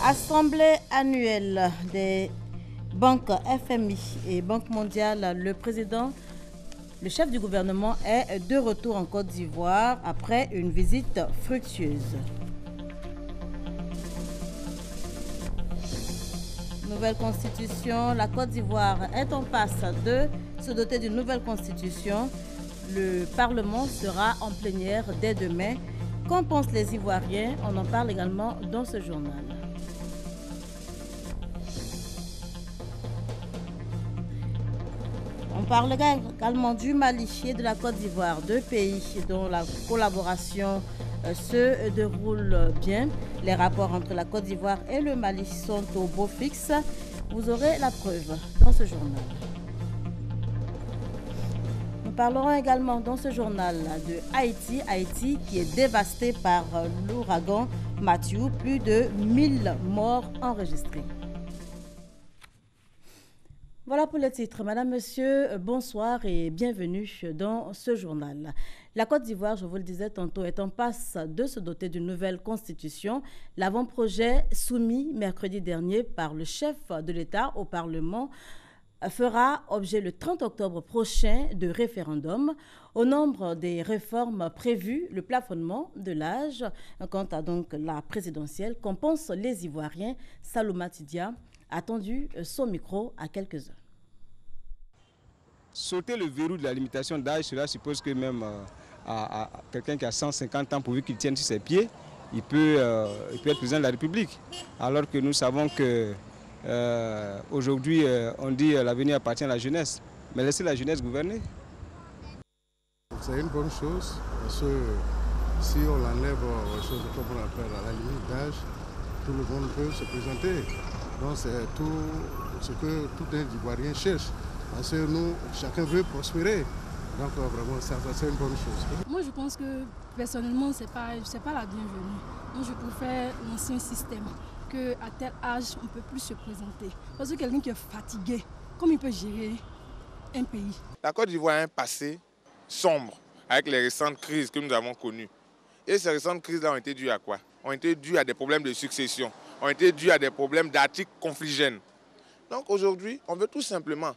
Assemblée annuelle des banques FMI et Banque mondiale, le chef du gouvernement est de retour en Côte d'Ivoire après une visite fructueuse. Nouvelle constitution, la Côte d'Ivoire est en passe de se doter d'une nouvelle constitution. Le Parlement sera en plénière dès demain. Qu'en pensent les Ivoiriens? On en parle également dans ce journal. On parle également du Mali et de la Côte d'Ivoire, deux pays dont la collaboration se déroule bien. Les rapports entre la Côte d'Ivoire et le Mali sont au beau fixe. Vous aurez la preuve dans ce journal. Nous parlerons également dans ce journal de Haïti qui est dévasté par l'ouragan Matthew, plus de 1000 morts enregistrés. Voilà pour le titre. Madame, Monsieur, bonsoir et bienvenue dans ce journal. La Côte d'Ivoire, je vous le disais tantôt, est en passe de se doter d'une nouvelle constitution. L'avant-projet soumis mercredi dernier par le chef de l'État au Parlement fera objet le 30 octobre prochain de référendum. Au nombre des réformes prévues, le plafonnement de l'âge, quant à donc la présidentielle, qu'en pensent les Ivoiriens. Salouma Tidia a tendu son micro à quelques-uns. Sauter le verrou de la limitation d'âge, cela suppose que même à quelqu'un qui a 150 ans, pourvu qu'il tienne sur ses pieds, il peut être président de la République. Alors que nous savons que aujourd'hui, on dit que l'avenir appartient à la jeunesse. Mais laissez la jeunesse gouverner. C'est une bonne chose, parce que si on enlève comme on appelle à la limite d'âge, tout le monde peut se présenter. Donc c'est tout ce que tout un Ivoirien cherche. Parce que nous, chacun veut prospérer. Donc vraiment, c'est une bonne chose. Moi, je pense que personnellement, c'est pas la bienvenue. Moi, je préfère l'ancien système, qu'à tel âge, on ne peut plus se présenter. Parce que quelqu'un qui est fatigué, comment il peut gérer un pays? La Côte d'Ivoire a un passé sombre avec les récentes crises que nous avons connues. Et ces récentes crises-là ont été dues à quoi? Ont été dues à des problèmes de succession, ont été dues à des problèmes d'articles confligènes. Donc aujourd'hui, on veut tout simplement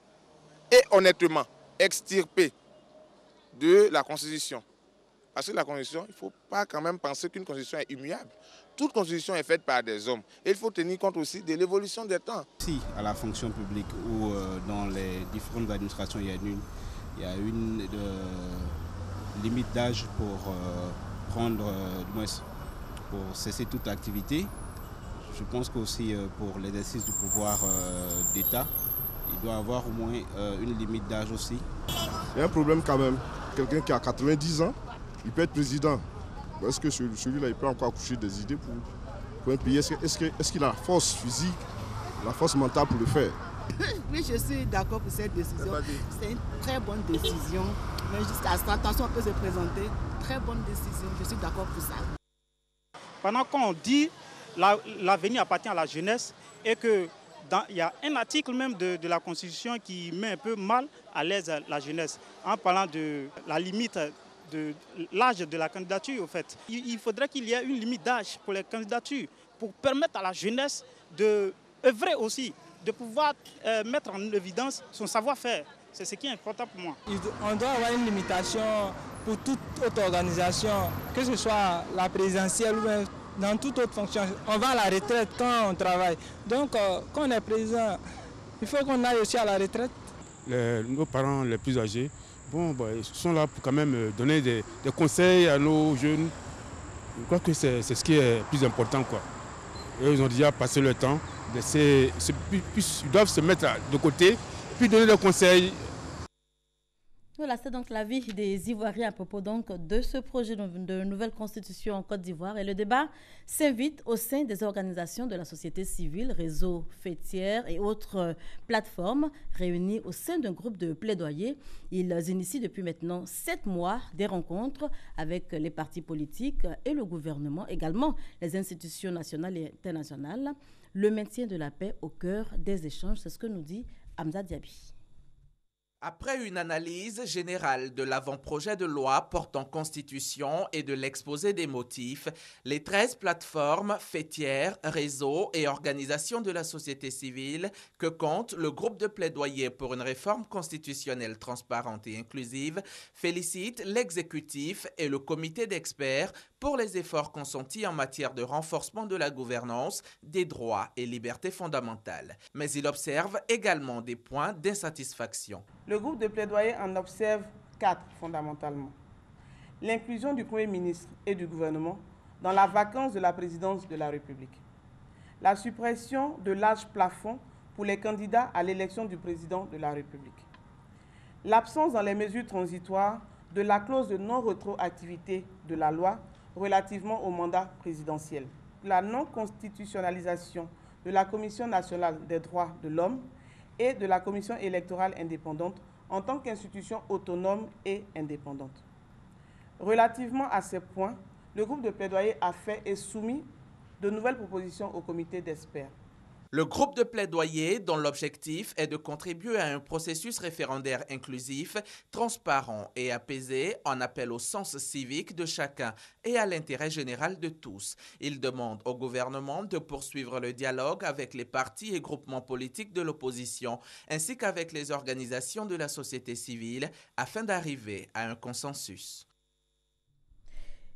et honnêtement extirper de la Constitution. Parce que la Constitution, il ne faut pas quand même penser qu'une Constitution est immuable. Toute Constitution est faite par des hommes. Et il faut tenir compte aussi de l'évolution des temps. Si à la fonction publique ou dans les différentes administrations, il y a une limite d'âge pour pour cesser toute activité. Je pense qu'aussi pour l'exercice du pouvoir d'État, il doit avoir au moins une limite d'âge aussi. Il y a un problème quand même. Quelqu'un qui a 90 ans, il peut être président. Est-ce que celui-là, il peut encore accoucher des idées pour un pays? Est-ce qu'il a la force physique, la force mentale pour le faire? Oui, je suis d'accord pour cette décision. C'est une très bonne décision. Mais jusqu'à ce attention peut se présenter. Très bonne décision. Je suis d'accord pour ça. Pendant qu'on dit l'avenir appartient à la jeunesse et que il y a un article même de la Constitution qui met un peu mal à l'aise la jeunesse en parlant de la limite de l'âge de la candidature. Au fait, il faudrait qu'il y ait une limite d'âge pour les candidatures pour permettre à la jeunesse d'œuvrer aussi, de pouvoir mettre en évidence son savoir-faire. C'est ce qui est important pour moi. On doit avoir une limitation pour toute autre organisation, que ce soit la présidentielle ou même dans toute autre fonction. On va à la retraite quand on travaille. Donc, quand on est président, il faut qu'on aille aussi à la retraite. Nos parents les plus âgés, ils sont là pour quand même donner des conseils à nos jeunes. Je crois que c'est ce qui est plus important, quoi. Et ils ont déjà passé le temps. Ils doivent se mettre de côté, puis donner des conseils. Voilà, c'est donc l'avis des Ivoiriens à propos donc de ce projet de nouvelle constitution en Côte d'Ivoire. Et le débat s'invite au sein des organisations de la société civile, réseaux fêtières et autres plateformes réunies au sein d'un groupe de plaidoyer. Ils initient depuis maintenant 7 mois des rencontres avec les partis politiques et le gouvernement, également les institutions nationales et internationales. Le maintien de la paix au cœur des échanges, c'est ce que nous dit Hamza Diaby. Après une analyse générale de l'avant-projet de loi portant constitution et de l'exposé des motifs, les 13 plateformes, fêtières, réseaux et organisations de la société civile que compte le groupe de plaidoyer pour une réforme constitutionnelle transparente et inclusive félicitent l'exécutif et le comité d'experts pour les efforts consentis en matière de renforcement de la gouvernance, des droits et libertés fondamentales. Mais il observe également des points d'insatisfaction. Le groupe de plaidoyer en observe 4 fondamentalement. L'inclusion du Premier ministre et du gouvernement dans la vacance de la présidence de la République. La suppression de l'âge plafond pour les candidats à l'élection du président de la République. L'absence dans les mesures transitoires de la clause de non-rétroactivité de la loi relativement au mandat présidentiel. La non-constitutionnalisation de la Commission nationale des droits de l'homme et de la Commission électorale indépendante en tant qu'institution autonome et indépendante. Relativement à ces points, le groupe de plaidoyer a fait et soumis de nouvelles propositions au comité d'experts. Le groupe de plaidoyer, dont l'objectif est de contribuer à un processus référendaire inclusif, transparent et apaisé, en appelle au sens civique de chacun et à l'intérêt général de tous. Il demande au gouvernement de poursuivre le dialogue avec les partis et groupements politiques de l'opposition, ainsi qu'avec les organisations de la société civile, afin d'arriver à un consensus.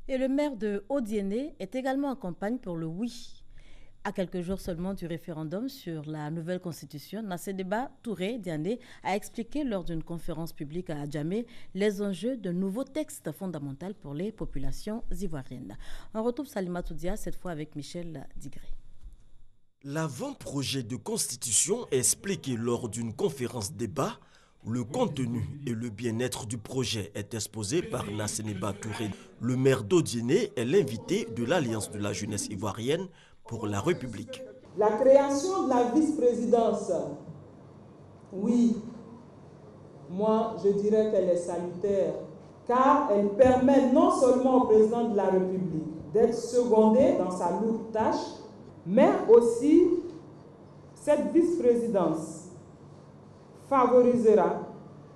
Et le maire de Odiéné est également en campagne pour le oui. À quelques jours seulement du référendum sur la nouvelle constitution, Nassedeba Touré Diané a expliqué lors d'une conférence publique à Adjamé les enjeux de nouveaux textes fondamentaux pour les populations ivoiriennes. On retrouve Salima Toudia, cette fois avec Michel Digré. L'avant-projet de constitution expliqué lors d'une conférence débat. Le contenu et le bien-être du projet est exposé par Nassedeba Touré. Le maire d'Odiéné est l'invité de l'Alliance de la jeunesse ivoirienne pour la République. La création de la vice-présidence, oui, moi je dirais qu'elle est salutaire, car elle permet non seulement au président de la République d'être secondé dans sa lourde tâche, mais aussi cette vice-présidence favorisera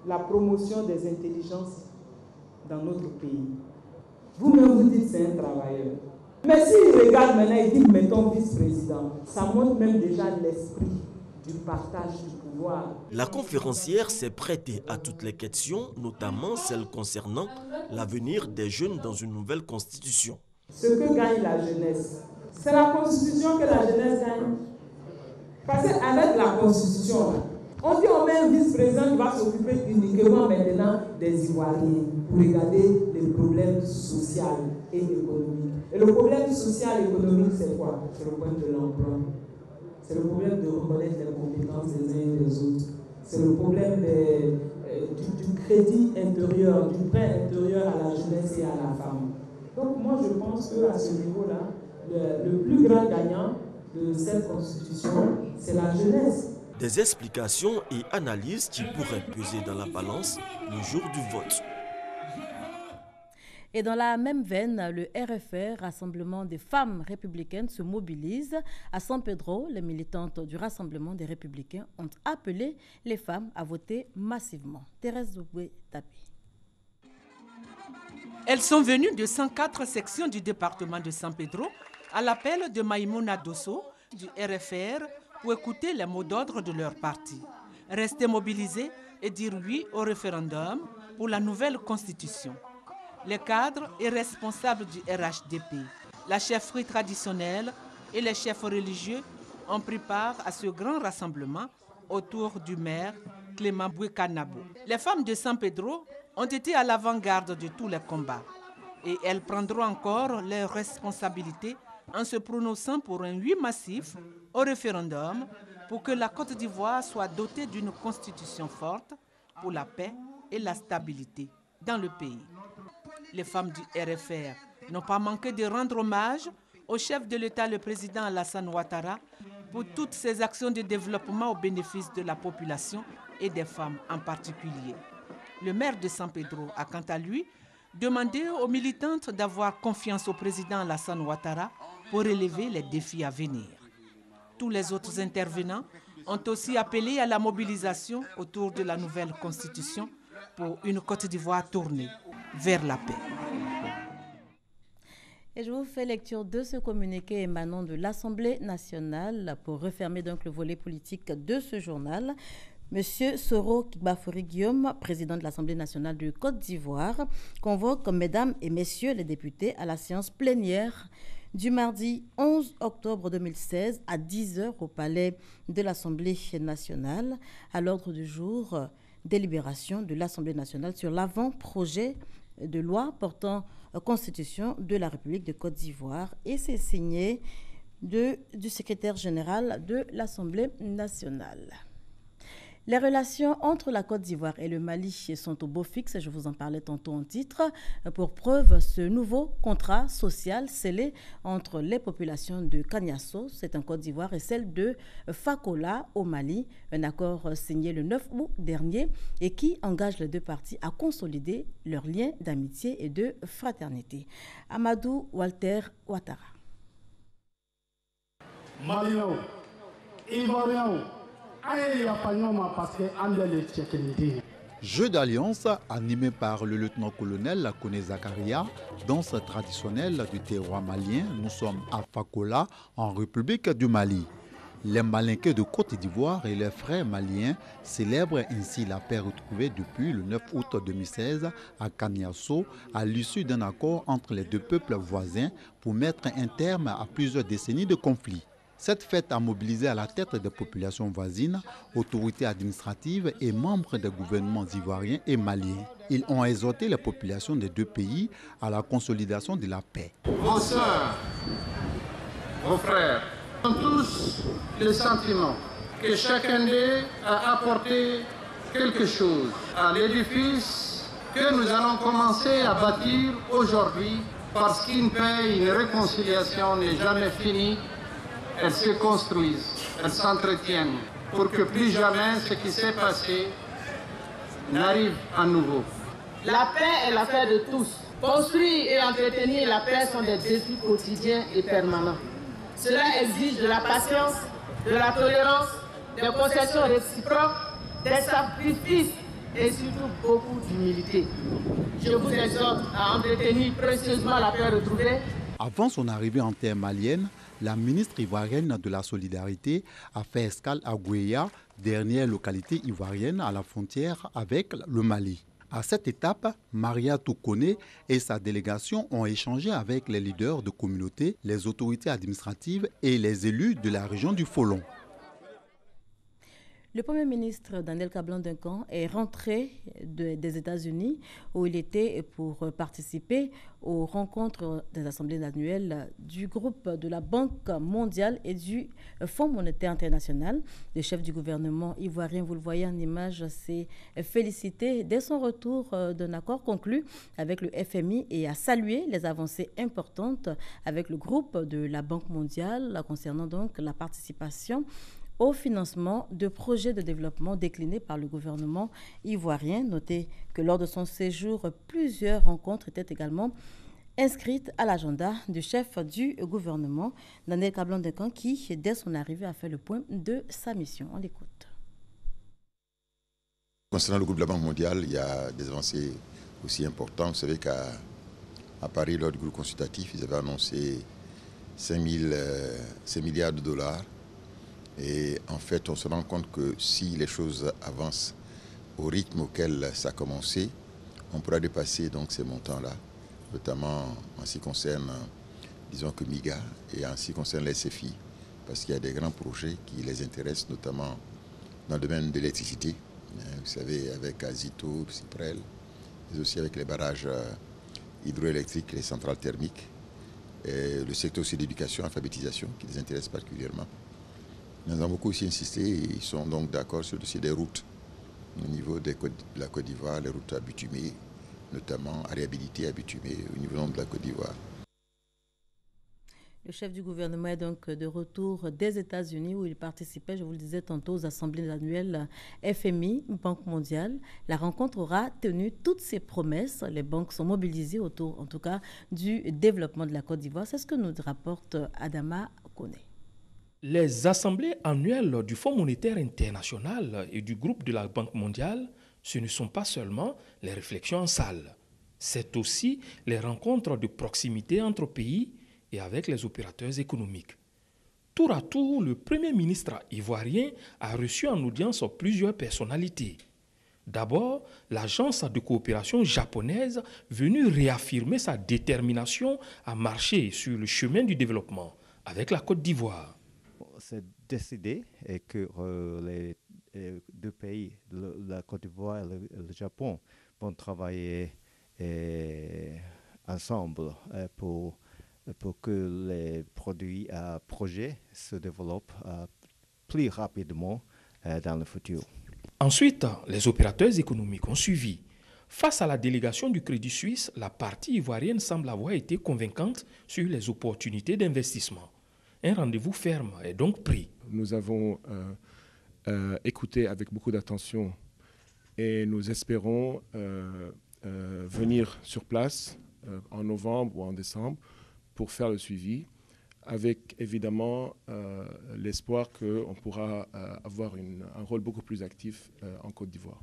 la promotion des intelligences dans notre pays. Vous-même vous dites c'est un travailleur. Mais s'il regarde maintenant et dit mettons vice-président, ça montre même déjà l'esprit du partage du pouvoir. La conférencière s'est prêtée à toutes les questions, notamment celles concernant l'avenir des jeunes dans une nouvelle constitution. Ce que gagne la jeunesse, c'est la constitution que la jeunesse gagne. Parce qu'avec la constitution, on dit on met un vice-président qui va s'occuper uniquement maintenant des Ivoiriens pour regarder les problèmes sociaux et économiques. Et le problème social et économique, c'est quoi? C'est le problème de l'emploi. C'est le problème de reconnaître les compétences des uns et des autres. C'est le problème du crédit intérieur, du prêt intérieur à la jeunesse et à la femme. Donc moi, je pense qu'à ce niveau-là, le plus grand gagnant de cette constitution, c'est la jeunesse. Des explications et analyses qui pourraient peser dans la balance le jour du vote. Et dans la même veine, le RFR, Rassemblement des femmes républicaines, se mobilise. À San Pedro, les militantes du Rassemblement des républicains ont appelé les femmes à voter massivement. Thérèse Zouboué-Tapé. Elles sont venues de 104 sections du département de San Pedro à l'appel de Maïmouna Dosso du RFR pour écouter les mots d'ordre de leur parti. Rester mobilisés et dire oui au référendum pour la nouvelle constitution. Les cadres et responsables du RHDP, la chefferie traditionnelle et les chefs religieux ont pris part à ce grand rassemblement autour du maire Clément Bouékanabo. Les femmes de San Pedro ont été à l'avant-garde de tous les combats et elles prendront encore leurs responsabilités en se prononçant pour un oui massif au référendum pour que la Côte d'Ivoire soit dotée d'une constitution forte pour la paix et la stabilité dans le pays. Les femmes du RFR n'ont pas manqué de rendre hommage au chef de l'État, le président Alassane Ouattara, pour toutes ses actions de développement au bénéfice de la population et des femmes en particulier. Le maire de San Pedro a quant à lui demandé aux militantes d'avoir confiance au président Alassane Ouattara pour relever les défis à venir. Tous les autres intervenants ont aussi appelé à la mobilisation autour de la nouvelle constitution pour une Côte d'Ivoire tournée vers la paix. Et je vous fais lecture de ce communiqué émanant de l'Assemblée nationale pour refermer donc le volet politique de ce journal. Monsieur Soro Kibafori Guillaume, président de l'Assemblée nationale de Côte d'Ivoire, convoque mesdames et messieurs les députés à la séance plénière du mardi 11 octobre 2016 à 10h au palais de l'Assemblée nationale. À l'ordre du jour, délibération de l'Assemblée nationale sur l'avant-projet de loi portant Constitution de la République de Côte d'Ivoire, et c'est signé du secrétaire général de l'Assemblée nationale. Les relations entre la Côte d'Ivoire et le Mali sont au beau fixe, je vous en parlais tantôt en titre. Pour preuve, ce nouveau contrat social scellé entre les populations de Kaniasso, c'est en Côte d'Ivoire, et celle de Fakola au Mali, un accord signé le 9 août dernier et qui engage les deux parties à consolider leurs liens d'amitié et de fraternité. Amadou Walter Ouattara. Malino, Ivoirien. Jeu d'alliance animé par le lieutenant-colonel Koné Zakaria, danse traditionnelle du terroir malien. Nous sommes à Fakola, en République du Mali. Les Malinqués de Côte d'Ivoire et les frères maliens célèbrent ainsi la paix retrouvée depuis le 9 août 2016 à Kaniasso, à l'issue d'un accord entre les deux peuples voisins pour mettre un terme à plusieurs décennies de conflits. Cette fête a mobilisé à la tête des populations voisines, autorités administratives et membres des gouvernements ivoiriens et maliens. Ils ont exhorté les populations des deux pays à la consolidation de la paix. Vos sœurs, vos frères, ont tous le sentiment que chacun d'eux a apporté quelque chose à l'édifice que nous allons commencer à bâtir aujourd'hui, parce qu'une paix, une réconciliation n'est jamais finie. Elles se construisent, elles s'entretiennent pour que plus jamais ce qui s'est passé n'arrive à nouveau. La paix est l'affaire de tous. Construire et entretenir la paix sont des défis quotidiens et permanents. Cela exige de la patience, de la tolérance, des concessions réciproques, des sacrifices et surtout beaucoup d'humilité. Je vous exhorte à entretenir précieusement la paix retrouvée. Avant son arrivée en terre malienne, la ministre ivoirienne de la Solidarité a fait escale à Gouéa, dernière localité ivoirienne à la frontière avec le Mali. À cette étape, Maria Toukoné et sa délégation ont échangé avec les leaders de communautés, les autorités administratives et les élus de la région du Folon. Le Premier ministre Daniel Kablan-Duncan est rentré des États-Unis où il était pour participer aux rencontres des assemblées annuelles du groupe de la Banque mondiale et du Fonds monétaire international. Le chef du gouvernement ivoirien, vous le voyez en image, s'est félicité dès son retour d'un accord conclu avec le FMI et a salué les avancées importantes avec le groupe de la Banque mondiale concernant donc la participation au financement de projets de développement déclinés par le gouvernement ivoirien. Notez que lors de son séjour, plusieurs rencontres étaient également inscrites à l'agenda du chef du gouvernement, Daniel Kablan-Duncan, qui, dès son arrivée, a fait le point de sa mission. On l'écoute. Concernant le groupe de la Banque mondiale, il y a des avancées aussi importantes. Vous savez qu'à Paris, lors du groupe consultatif, ils avaient annoncé 5 milliards de dollars. Et en fait, on se rend compte que si les choses avancent au rythme auquel ça a commencé, on pourra dépasser donc ces montants-là, notamment en ce qui concerne, disons que MIGA et en ce qui concerne les SFI, parce qu'il y a des grands projets qui les intéressent, notamment dans le domaine de l'électricité, vous savez, avec Azito, Cyprel, mais aussi avec les barrages hydroélectriques, les centrales thermiques, et le secteur aussi d'éducation, alphabétisation, qui les intéresse particulièrement. Nous avons beaucoup aussi insisté et ils sont donc d'accord sur le dossier des routes au niveau de la Côte d'Ivoire, les routes à bitumées, notamment à réhabiliter à bitumées au niveau de la Côte d'Ivoire. Le chef du gouvernement est donc de retour des États-Unis où il participait, je vous le disais tantôt, aux assemblées annuelles FMI, Banque mondiale. La rencontre aura tenu toutes ses promesses. Les banques sont mobilisées autour, en tout cas, du développement de la Côte d'Ivoire. C'est ce que nous rapporte Adama Koné. Les assemblées annuelles du Fonds monétaire international et du groupe de la Banque mondiale, ce ne sont pas seulement les réflexions en salle. C'est aussi les rencontres de proximité entre pays et avec les opérateurs économiques. Tour à tour, le Premier ministre ivoirien a reçu en audience plusieurs personnalités. D'abord, l'agence de coopération japonaise venue réaffirmer sa détermination à marcher sur le chemin du développement avec la Côte d'Ivoire. C'est décidé et que les deux pays, la Côte d'Ivoire et le Japon, vont travailler ensemble pour que les produits à projet se développent plus rapidement dans le futur. Ensuite, les opérateurs économiques ont suivi. Face à la délégation du Crédit Suisse, la partie ivoirienne semble avoir été convaincante sur les opportunités d'investissement. Un rendez-vous ferme est donc pris. Nous avons écouté avec beaucoup d'attention et nous espérons venir sur place en novembre ou en décembre pour faire le suivi, avec évidemment l'espoir qu'on pourra avoir un rôle beaucoup plus actif en Côte d'Ivoire.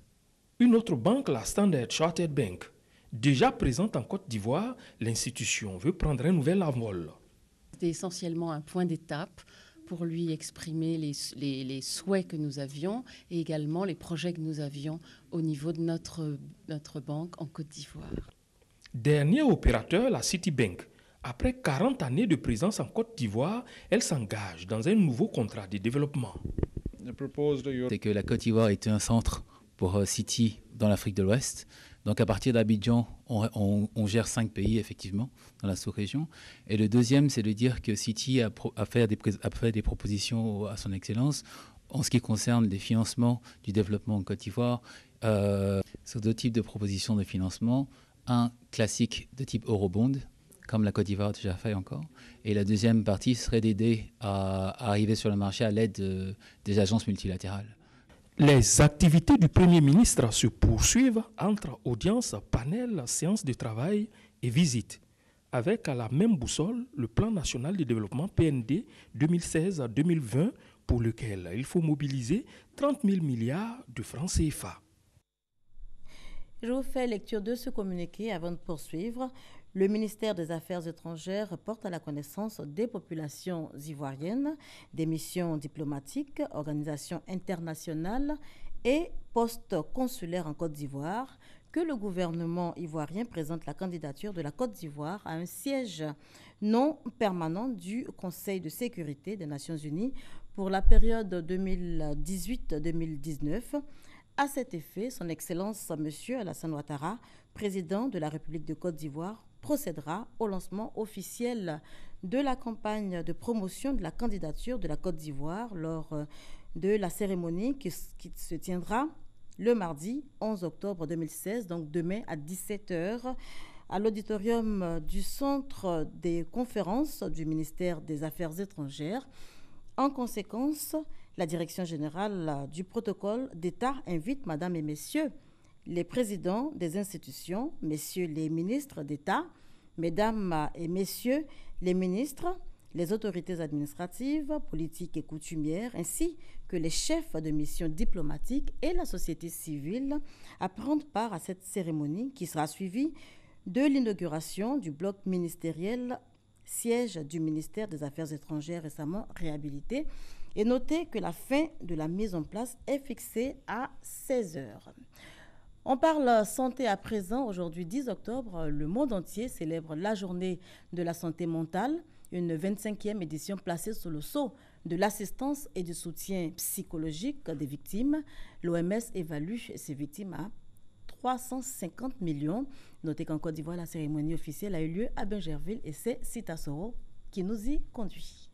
Une autre banque, la Standard Chartered Bank, déjà présente en Côte d'Ivoire, l'institution veut prendre un nouvel envol. C'était essentiellement un point d'étape pour lui exprimer les souhaits que nous avions et également les projets que nous avions au niveau de notre banque en Côte d'Ivoire. Dernier opérateur, la Citibank. Après 40 années de présence en Côte d'Ivoire, elle s'engage dans un nouveau contrat de développement. C'est que la Côte d'Ivoire était un centre pour Citi dans l'Afrique de l'Ouest. Donc à partir d'Abidjan, on gère 5 pays effectivement dans la sous-région. Et le deuxième, c'est de dire que Citi a fait des propositions à son Excellence en ce qui concerne les financements du développement en Côte d'Ivoire. Sur 2 types de propositions de financement. Un classique de type Eurobond, comme la Côte d'Ivoire a déjà fait encore. Et la deuxième partie serait d'aider à arriver sur le marché à l'aide des agences multilatérales. Les activités du Premier ministre se poursuivent entre audiences, panels, séances de travail et visites, avec à la même boussole le plan national de développement PND 2016-2020 pour lequel il faut mobiliser 30 000 milliards de francs CFA. Je vous fais lecture de ce communiqué avant de poursuivre. Le ministère des Affaires étrangères porte à la connaissance des populations ivoiriennes, des missions diplomatiques, organisations internationales et postes consulaires en Côte d'Ivoire que le gouvernement ivoirien présente la candidature de la Côte d'Ivoire à un siège non permanent du Conseil de sécurité des Nations Unies pour la période 2018-2019. À cet effet, son Excellence M. Alassane Ouattara, président de la République de Côte d'Ivoire, procédera au lancement officiel de la campagne de promotion de la candidature de la Côte d'Ivoire lors de la cérémonie qui se tiendra le mardi 11 octobre 2016, donc demain à 17h, à l'auditorium du Centre des conférences du ministère des Affaires étrangères. En conséquence, la Direction générale du protocole d'État invite, Madame et Messieurs, les présidents des institutions, Messieurs les ministres d'État, Mesdames et Messieurs les ministres, les autorités administratives, politiques et coutumières, ainsi que les chefs de mission diplomatiques et la société civile à prendre part à cette cérémonie qui sera suivie de l'inauguration du bloc ministériel, siège du ministère des Affaires étrangères récemment réhabilité. Et notez que la fin de la mise en place est fixée à 16h. On parle santé à présent. Aujourd'hui, 10 octobre, le monde entier célèbre la journée de la santé mentale, une 25e édition placée sous le sceau de l'assistance et du soutien psychologique des victimes. L'OMS évalue ces victimes à 350 millions. Notez qu'en Côte d'Ivoire, la cérémonie officielle a eu lieu à Bingerville et c'est Sita Soro qui nous y conduit.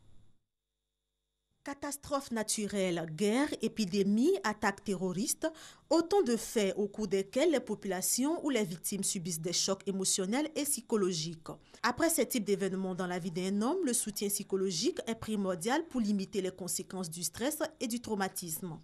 Catastrophes naturelles, guerres, épidémies, attaques terroristes, autant de faits au cours desquels les populations ou les victimes subissent des chocs émotionnels et psychologiques. Après ce type d'événements dans la vie d'un homme, le soutien psychologique est primordial pour limiter les conséquences du stress et du traumatisme.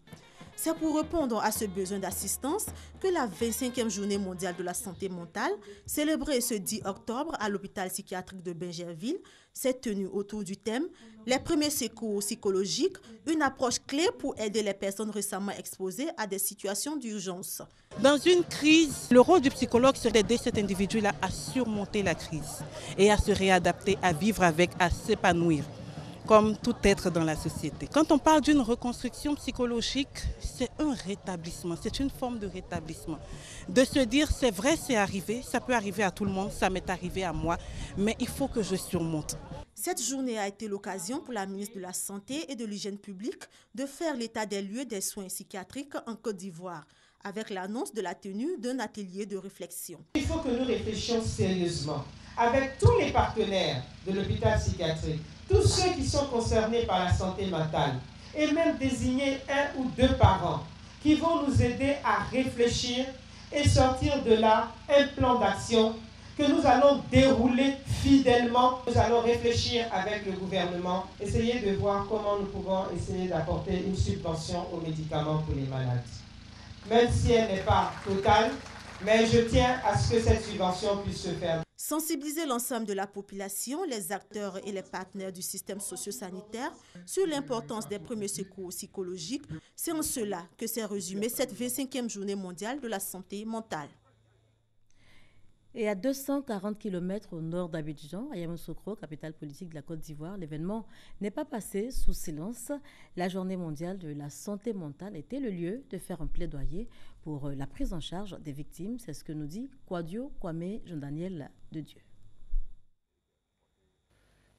C'est pour répondre à ce besoin d'assistance que la 25e journée mondiale de la santé mentale, célébrée ce 10 octobre à l'hôpital psychiatrique de Bingerville, s'est tenue autour du thème « Les premiers secours psychologiques, une approche clé pour aider les personnes récemment exposées à des situations d'urgence ». Dans une crise, le rôle du psychologue serait d'aider cet individu-là à surmonter la crise et à se réadapter, à vivre avec, à s'épanouir, comme tout être dans la société. Quand on parle d'une reconstruction psychologique, c'est un rétablissement, c'est une forme de rétablissement. De se dire, c'est vrai, c'est arrivé, ça peut arriver à tout le monde, ça m'est arrivé à moi, mais il faut que je surmonte. Cette journée a été l'occasion pour la ministre de la Santé et de l'Hygiène publique de faire l'état des lieux des soins psychiatriques en Côte d'Ivoire, avec l'annonce de la tenue d'un atelier de réflexion. Il faut que nous réfléchissions sérieusement avec tous les partenaires de l'hôpital psychiatrique, tous ceux qui sont concernés par la santé mentale, et même désigner 1 ou 2 parents qui vont nous aider à réfléchir et sortir de là un plan d'action que nous allons dérouler fidèlement. Nous allons réfléchir avec le gouvernement, essayer de voir comment nous pouvons essayer d'apporter une subvention aux médicaments pour les malades. Même si elle n'est pas totale, mais je tiens à ce que cette subvention puisse se faire. Sensibiliser l'ensemble de la population, les acteurs et les partenaires du système socio-sanitaire sur l'importance des premiers secours psychologiques, c'est en cela que s'est résumée cette 25e journée mondiale de la santé mentale. Et à 240 km au nord d'Abidjan, à Yamoussoukro, capitale politique de la Côte d'Ivoire, l'événement n'est pas passé sous silence. La journée mondiale de la santé mentale était le lieu de faire un plaidoyer pour la prise en charge des victimes. C'est ce que nous dit Kwadio Kwame Jean-Daniel de Dieu.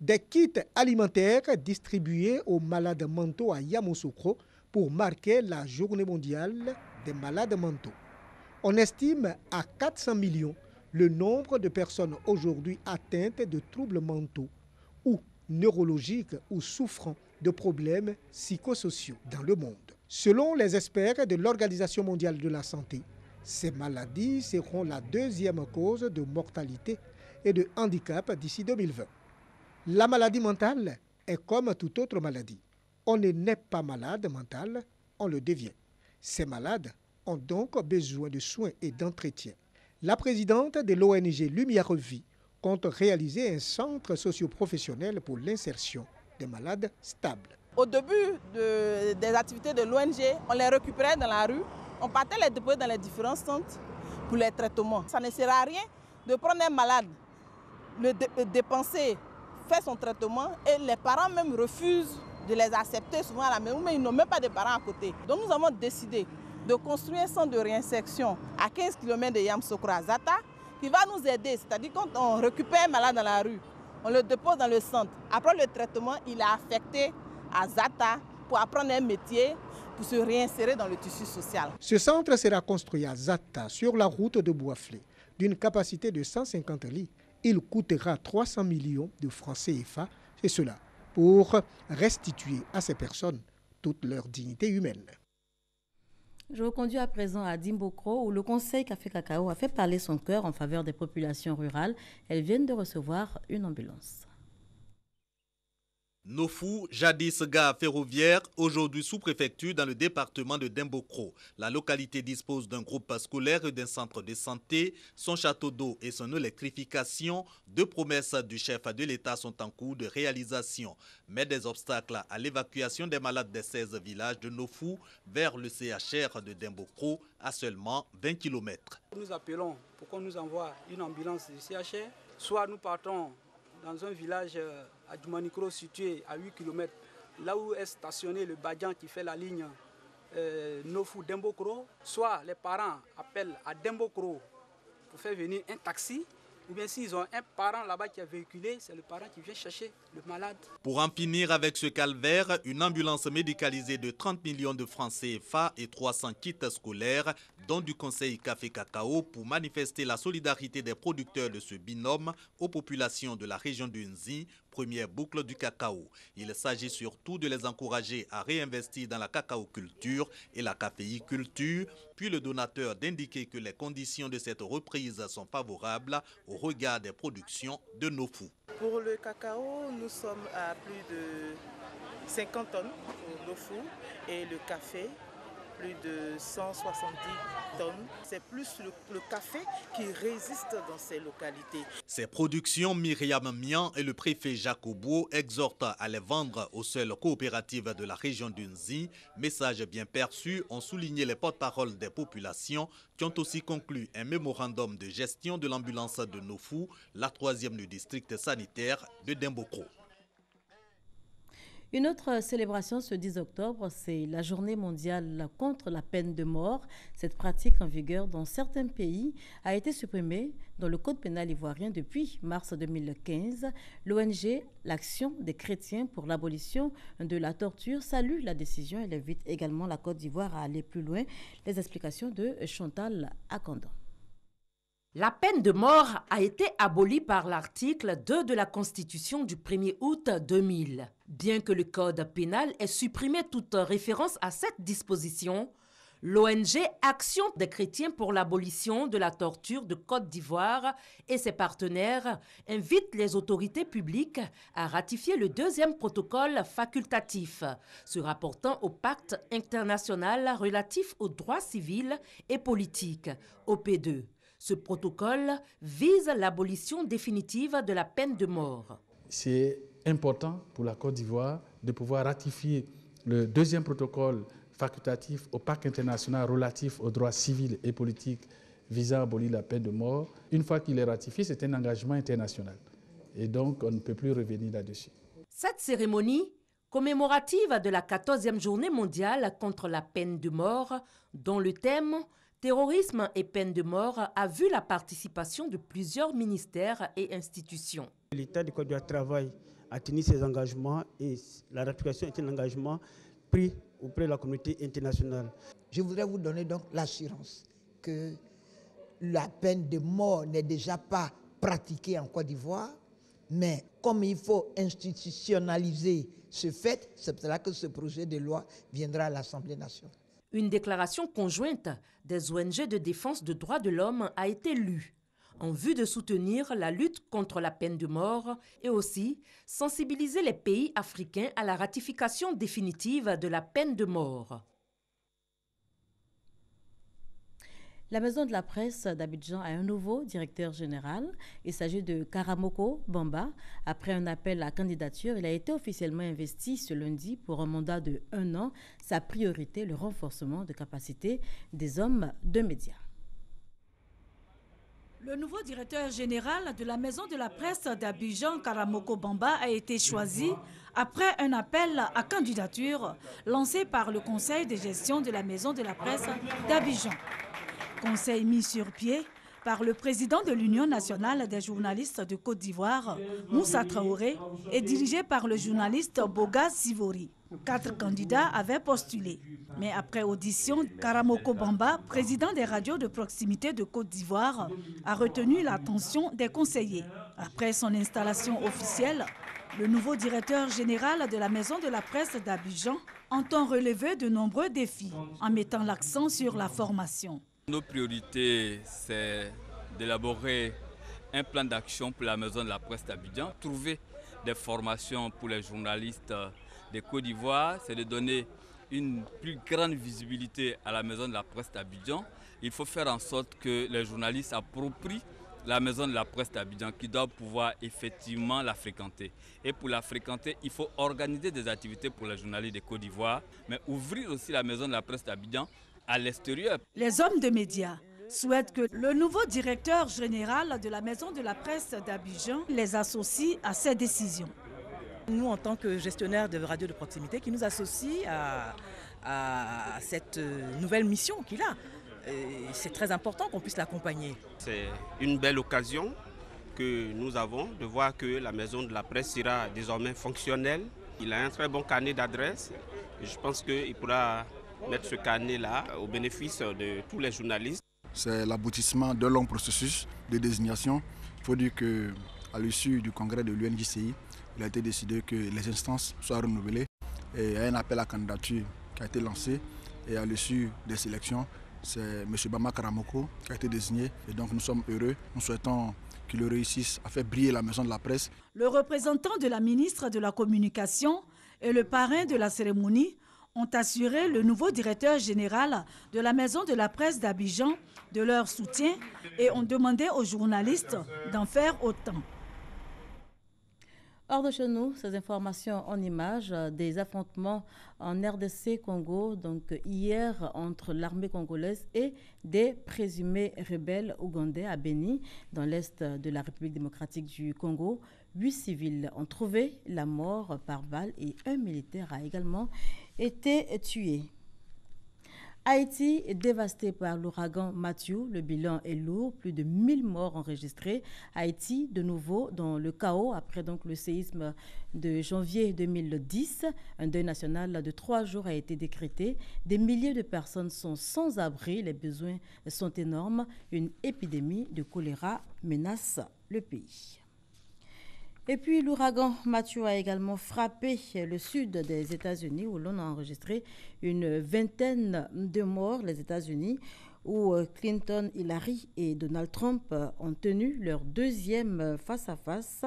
Des kits alimentaires distribués aux malades mentaux à Yamoussoukro pour marquer la journée mondiale des malades mentaux. On estime à 400 millions le nombre de personnes aujourd'hui atteintes de troubles mentaux ou neurologiques ou souffrant de problèmes psychosociaux dans le monde. Selon les experts de l'Organisation mondiale de la santé, ces maladies seront la 2e cause de mortalité et de handicap d'ici 2020. La maladie mentale est comme toute autre maladie. On ne naît pas malade mental, on le devient. Ces malades ont donc besoin de soins et d'entretien. La présidente de l'ONG Lumière Vie compte réaliser un centre socio-professionnel pour l'insertion des malades stables. Au début des activités de l'ONG, on les récupérait dans la rue, on partait les déposer dans les différents centres pour les traitements. Ça ne sert à rien de prendre un malade, le dépenser, faire son traitement et les parents même refusent de les accepter souvent à la maison, mais ils n'ont même pas de parents à côté. Donc nous avons décidé de construire un centre de réinsertion à 15 km de Yamoussoukro à Zata qui va nous aider. C'est-à-dire quand on récupère un malade dans la rue, on le dépose dans le centre. Après le traitement, il est affecté à Zata pour apprendre un métier, pour se réinsérer dans le tissu social. Ce centre sera construit à Zata, sur la route de Boisflé, d'une capacité de 150 lits. Il coûtera 300 millions de francs CFA, et cela pour restituer à ces personnes toute leur dignité humaine. Je vous conduis à présent à Dimbokro où le Conseil Café Cacao a fait parler son cœur en faveur des populations rurales. Elles viennent de recevoir une ambulance. Nofou, jadis gare ferroviaire, aujourd'hui sous-préfecture dans le département de Dimbokro. La localité dispose d'un groupe scolaire et d'un centre de santé. Son château d'eau et son électrification, 2 promesses du chef de l'État sont en cours de réalisation. Mais des obstacles à l'évacuation des malades des 16 villages de Nofou vers le CHR de Dimbokro à seulement 20 km. Nous appelons pour qu'on nous envoie une ambulance du CHR, soit nous partons dans un village à Djoumanikro situé à 8 km, là où est stationné le Badian qui fait la ligne Nofou-Dimbokro, soit les parents appellent à Dimbokro pour faire venir un taxi, ou bien s'ils ont un parent là-bas qui a véhiculé, c'est le parent qui vient chercher le malade. Pour en finir avec ce calvaire, une ambulance médicalisée de 30 millions de francs CFA et 300 kits scolaires, dont du Conseil Café Cacao, pour manifester la solidarité des producteurs de ce binôme aux populations de la région de Nzi, première boucle du cacao. Il s'agit surtout de les encourager à réinvestir dans la cacaoculture et la caféiculture, puis le donateur d'indiquer que les conditions de cette reprise sont favorables au regard des productions de Nofou. Pour le cacao, nous sommes à plus de 50 tonnes pour Nofou et le café plus de 170 tonnes. C'est plus le café qui résiste dans ces localités. Ces productions, Myriam Mian et le préfet Jacobo exhortent à les vendre aux seules coopératives de la région d'Unzi. Message bien perçu, ont souligné les porte-paroles des populations qui ont aussi conclu un mémorandum de gestion de l'ambulance de Nofou, la 3e du district sanitaire de Dimbokro. Une autre célébration ce 10 octobre, c'est la journée mondiale contre la peine de mort. Cette pratique en vigueur dans certains pays a été supprimée dans le code pénal ivoirien depuis mars 2015. L'ONG L'Action des chrétiens pour l'abolition de la torture salue la décision. Elle invite également la Côte d'Ivoire à aller plus loin. Les explications de Chantal Akandon. La peine de mort a été abolie par l'article 2 de la Constitution du 1er août 2000. Bien que le Code pénal ait supprimé toute référence à cette disposition, l'ONG Action des chrétiens pour l'abolition de la torture de Côte d'Ivoire et ses partenaires invitent les autorités publiques à ratifier le 2e protocole facultatif, se rapportant au pacte international relatif aux droits civils et politiques, OP2. Ce protocole vise l'abolition définitive de la peine de mort. C'est important pour la Côte d'Ivoire de pouvoir ratifier le 2e protocole facultatif au pacte international relatif aux droits civils et politiques visant à abolir la peine de mort. Une fois qu'il est ratifié, c'est un engagement international. Et donc, on ne peut plus revenir là-dessus. Cette cérémonie, commémorative de la 14e journée mondiale contre la peine de mort, dont le thème terrorisme et peine de mort, a vu la participation de plusieurs ministères et institutions. L'État du Côte d'Ivoire travaille à tenir ses engagements et la ratification est un engagement pris auprès de la communauté internationale. Je voudrais vous donner donc l'assurance que la peine de mort n'est déjà pas pratiquée en Côte d'Ivoire, mais comme il faut institutionnaliser ce fait, c'est pour cela que ce projet de loi viendra à l'Assemblée nationale. Une déclaration conjointe des ONG de défense des droits de l'homme a été lue en vue de soutenir la lutte contre la peine de mort et aussi sensibiliser les pays africains à la ratification définitive de la peine de mort. La Maison de la Presse d'Abidjan a un nouveau directeur général. Il s'agit de Karamoko Bamba. Après un appel à candidature, il a été officiellement investi ce lundi pour un mandat de 1 an. Sa priorité, le renforcement de capacités des hommes de médias. Le nouveau directeur général de la Maison de la Presse d'Abidjan, Karamoko Bamba, a été choisi après un appel à candidature lancé par le Conseil de gestion de la Maison de la Presse d'Abidjan. Conseil mis sur pied par le président de l'Union nationale des journalistes de Côte d'Ivoire, Moussa Traoré, et dirigé par le journaliste Boga Sivori. 4 candidats avaient postulé. Mais après audition, Karamoko Bamba, président des radios de proximité de Côte d'Ivoire, a retenu l'attention des conseillers. Après son installation officielle, le nouveau directeur général de la Maison de la Presse d'Abidjan entend relever de nombreux défis en mettant l'accent sur la formation. Nos priorités, c'est d'élaborer un plan d'action pour la Maison de la Presse d'Abidjan, trouver des formations pour les journalistes de Côte d'Ivoire, c'est de donner une plus grande visibilité à la Maison de la Presse d'Abidjan. Il faut faire en sorte que les journalistes approprient la Maison de la Presse d'Abidjan qui doit pouvoir effectivement la fréquenter. Et pour la fréquenter, il faut organiser des activités pour les journalistes de Côte d'Ivoire, mais ouvrir aussi la Maison de la Presse d'Abidjan à l'extérieur. Les hommes de médias souhaitent que le nouveau directeur général de la Maison de la Presse d'Abidjan les associe à ces décisions. Nous, en tant que gestionnaires de radio de proximité, qui nous associe à cette nouvelle mission qu'il a. C'est très important qu'on puisse l'accompagner. C'est une belle occasion que nous avons de voir que la Maison de la Presse sera désormais fonctionnelle. Il a un très bon carnet d'adresses et je pense qu'il pourra mettre ce carnet-là au bénéfice de tous les journalistes. C'est l'aboutissement d'un long processus de désignation. Il faut dire qu'à l'issue du congrès de l'UNJCI, il a été décidé que les instances soient renouvelées. Et il y a un appel à candidature qui a été lancé. Et à l'issue des sélections, c'est M. Bamba Karamoko qui a été désigné. Et donc nous sommes heureux. Nous souhaitons qu'il réussisse à faire briller la Maison de la Presse. Le représentant de la ministre de la Communication et le parrain de la cérémonie ont assuré le nouveau directeur général de la Maison de la Presse d'Abidjan de leur soutien et ont demandé aux journalistes d'en faire autant. Hors de chez nous, ces informations en images des affrontements en RDC Congo, donc hier entre l'armée congolaise et des présumés rebelles ougandais à Beni, dans l'est de la République démocratique du Congo. 8 civils ont trouvé la mort par balle et un militaire a également été tué. Haïti est dévasté par l'ouragan Matthew. Le bilan est lourd, plus de 1000 morts enregistrés. Haïti, de nouveau, dans le chaos après donc le séisme de janvier 2010. Un deuil national de 3 jours a été décrété. Des milliers de personnes sont sans abri. Les besoins sont énormes. Une épidémie de choléra menace le pays. Et puis l'ouragan Matthew a également frappé le sud des États-Unis où l'on a enregistré une vingtaine de morts. Les États-Unis où Clinton, Hillary et Donald Trump ont tenu leur deuxième face-à-face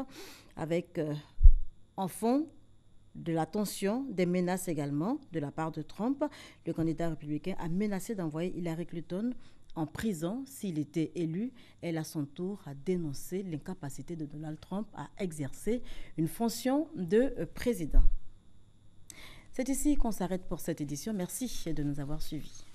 avec en fond de la tension, des menaces également de la part de Trump. Le candidat républicain a menacé d'envoyer Hillary Clinton en prison s'il était élu. Elle, à son tour, a dénoncé l'incapacité de Donald Trump à exercer une fonction de président. C'est ici qu'on s'arrête pour cette édition. Merci de nous avoir suivis.